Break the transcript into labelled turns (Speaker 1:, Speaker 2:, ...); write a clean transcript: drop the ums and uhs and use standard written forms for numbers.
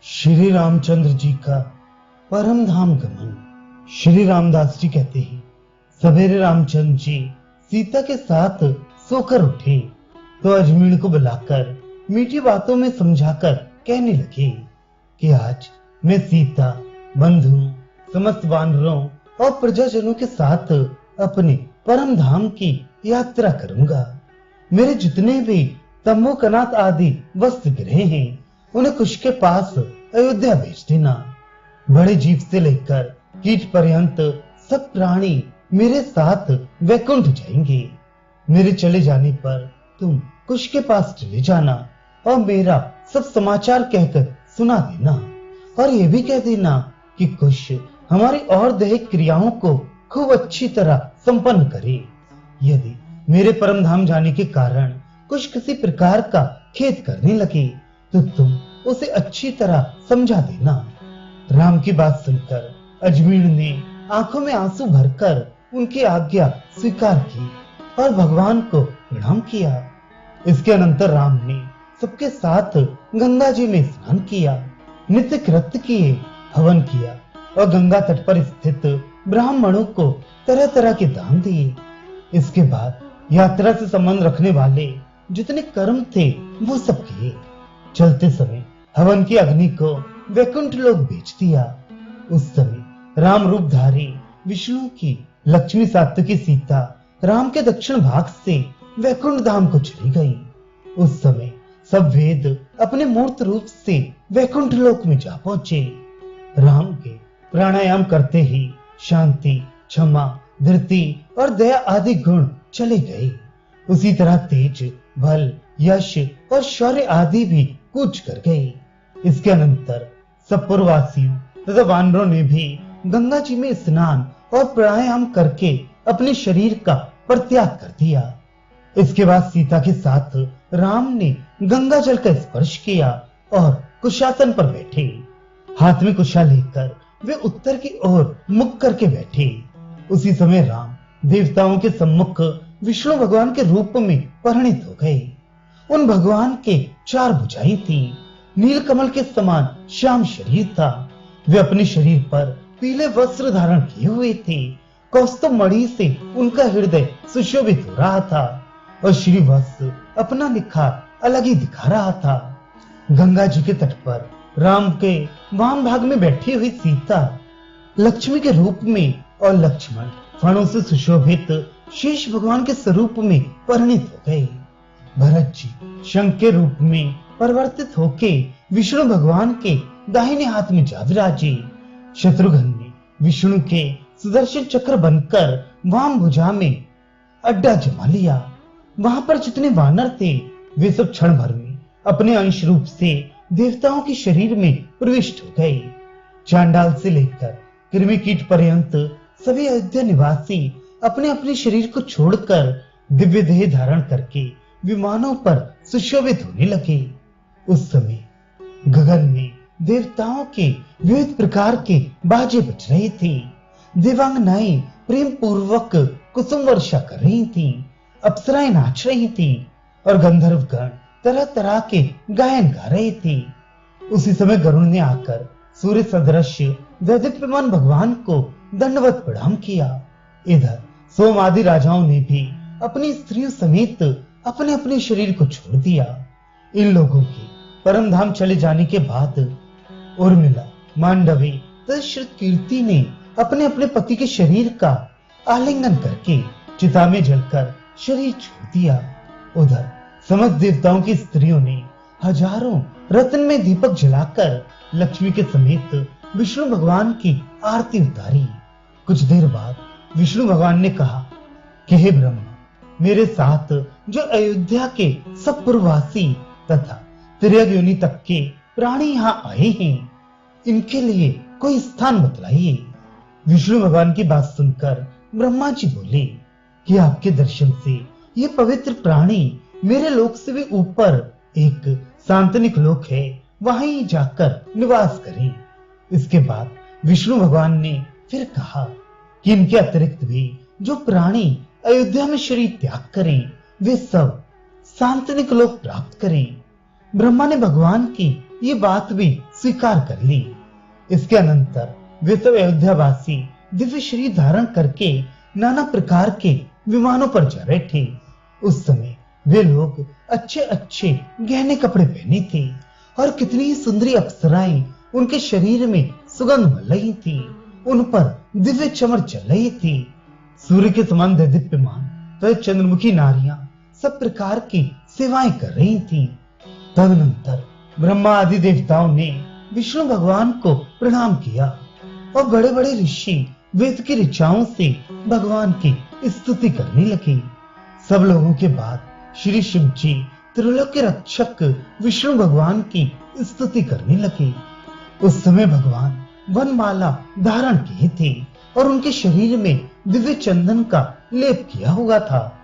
Speaker 1: श्री रामचंद्र जी का परम धाम गमन। श्री रामदास जी कहते हैं, सवेरे रामचंद्र जी सीता के साथ सोकर उठे तो अजमीन को बुलाकर मीठी बातों में समझाकर कहने लगे कि आज मैं सीता, बंधु, समस्त वानरों और प्रजाजनों के साथ अपने परम धाम की यात्रा करूंगा। मेरे जितने भी तंबू कनात आदि वस्त्र गृह हैं, उन्हें कुश के पास अयोध्या भेज देना। बड़े जीव से लेकर कीट पर्यंत सब प्राणी मेरे साथ वैकुंठ जाएंगे। मेरे चले जाने पर तुम कुश के पास चले जाना और मेरा सब समाचार कहकर सुना देना, और ये भी कह देना कि कुश हमारी और दैहिक क्रियाओं को खूब अच्छी तरह संपन्न करे। यदि मेरे परम धाम जाने के कारण कुछ किसी प्रकार का खेद करने लगे तो तुम उसे अच्छी तरह समझा देना। राम की बात सुनकर अजमीर ने आंखों में आंसू भरकर उनकी आज्ञा स्वीकार की और भगवान को प्रणाम किया। इसके अनंतर राम ने सबके साथ गंगा जी में स्नान किया, नित्य कृत्य किए, हवन किया और गंगा तट पर स्थित ब्राह्मणों को तरह तरह के दान दिए। इसके बाद यात्रा से संबंध रखने वाले जितने कर्म थे वो सब किए। चलते समय हवन की अग्नि को वैकुंठ लोक भेज दिया। उस समय राम रूपधारी विष्णु की लक्ष्मी सात्विकी सीता राम के दक्षिण भाग से वैकुंठ धाम को चली गई। उस समय सब वेद अपने मूर्त रूप से वैकुंठ लोक में जा पहुंचे। राम के प्राणायाम करते ही शांति, क्षमा, धृति और दया आदि गुण चले गए। उसी तरह तेज, बल, यश और शौर्य आदि भी कूच कर गए। इसके अनंतर सब पूर्ववासियों तथा वानरों ने भी गंगा जी में स्नान और प्राणायाम करके अपने शरीर का परित्याग कर दिया। इसके बाद सीता के साथ राम ने गंगा जल का स्पर्श किया और कुशासन पर बैठे। हाथ में कुशा लेकर वे उत्तर की ओर मुख करके बैठे। उसी समय राम देवताओं के सम्मुख विष्णु भगवान के रूप में परिणित हो गए। उन भगवान के 4 भुजाएं थी, नीलकमल के समान श्याम शरीर था। वे अपने शरीर पर पीले वस्त्र धारण किए हुए थे। कौस्तुभ मणि से उनका हृदय सुशोभित हो रहा था और श्रीवत्स अपना निखार अलग ही दिखा रहा था। गंगा जी के तट पर राम के वाम भाग में बैठी हुई सीता लक्ष्मी के रूप में और लक्ष्मण फणों से सुशोभित शेष भगवान के स्वरूप में परिणित हो गए। भरत जी शंख के रूप में परिवर्तित होके विष्णु भगवान के दाहिने हाथ में जा विराजे। शत्रुघ्न ने विष्णु के सुदर्शन चक्र बनकर वाम भुजा में अड्डा जमा लिया। वहां पर जितने वानर थे वे सब क्षण भर में अपने अंश रूप से देवताओं के शरीर में प्रविष्ट हो गए। चांडाल से लेकर कृमि कीट पर्यंत सभी अयोध्या निवासी अपने अपने शरीर को छोड़कर दिव्य देह धारण करके विमानों पर सुशोभित होने लगे। उस समय गगन में देवताओं के विविध प्रकार के बाजे बज रहे थे। देवांगनाएं प्रेम पूर्वक कुसुम वर्षा कर रही थीं, अप्सराएं नाच रही थीं और गंधर्वगण तरह तरह के गायन गा रहे थे। उसी समय गरुड़ ने आकर सूर्य सदृश दैदीप्यमान भगवान को दंडवत प्रणाम किया। इधर सोम आदि राजाओं ने भी अपनी स्त्रियों समेत अपने अपने शरीर को छोड़ दिया। इन लोगों के परम धाम चले जाने के बाद उर्मिला, मांडवी तथा श्रुतकीर्ति ने अपने अपने पति के शरीर का आलिंगन करके चिता में जलकर शरीर छोड़ दिया। उधर समस्त देवताओं की स्त्रियों ने हजारों रत्न में दीपक जलाकर लक्ष्मी के समेत विष्णु भगवान की आरती उतारी। कुछ देर बाद विष्णु भगवान ने कहा कि हे ब्रह्मा, मेरे साथ जो अयोध्या के सब पूर्ववासी तथा त्रियग योनि तक के प्राणी यहाँ आए हैं, इनके लिए कोई स्थान बतलाइए। विष्णु भगवान की बात सुनकर ब्रह्मा जी बोले कि आपके दर्शन से ये पवित्र प्राणी मेरे लोक से भी ऊपर एक सांतनिक लोक है, वहां ही जाकर निवास करें। इसके बाद विष्णु भगवान ने फिर कहा कि इनके अतिरिक्त भी जो प्राणी अयोध्या में शरीर त्याग करें वे सब सांतनिक लोक प्राप्त करें। ब्रह्मा ने भगवान की ये बात भी स्वीकार कर ली। इसके अनंतर वे सब अयोध्यावासी दिव्य शरीर धारण करके नाना प्रकार के विमानों पर जा रहे थे। उस समय वे लोग अच्छे अच्छे गहने कपड़े पहने थे और कितनी ही सुंदरी अप्सराएं उनके शरीर में सुगंध मल रही थी। उन पर दिव्य चमक चल रही थी। सूर्य के समान दीप्यमान तो चंद्रमुखी नारियां सब प्रकार की सेवाएं कर रही थी। तदनंतर ब्रह्मा आदि देवताओं ने विष्णु भगवान को प्रणाम किया और बड़े बड़े ऋषि वेद की ऋचाओं से भगवान की स्तुति करने लगे। सब लोगों के बाद श्री शिव जी त्रिलोक के रक्षक विष्णु भगवान की स्तुति करने लगे। उस समय भगवान वनमाला धारण किए थे और उनके शरीर में दिव्य चंदन का लेप किया हुआ था।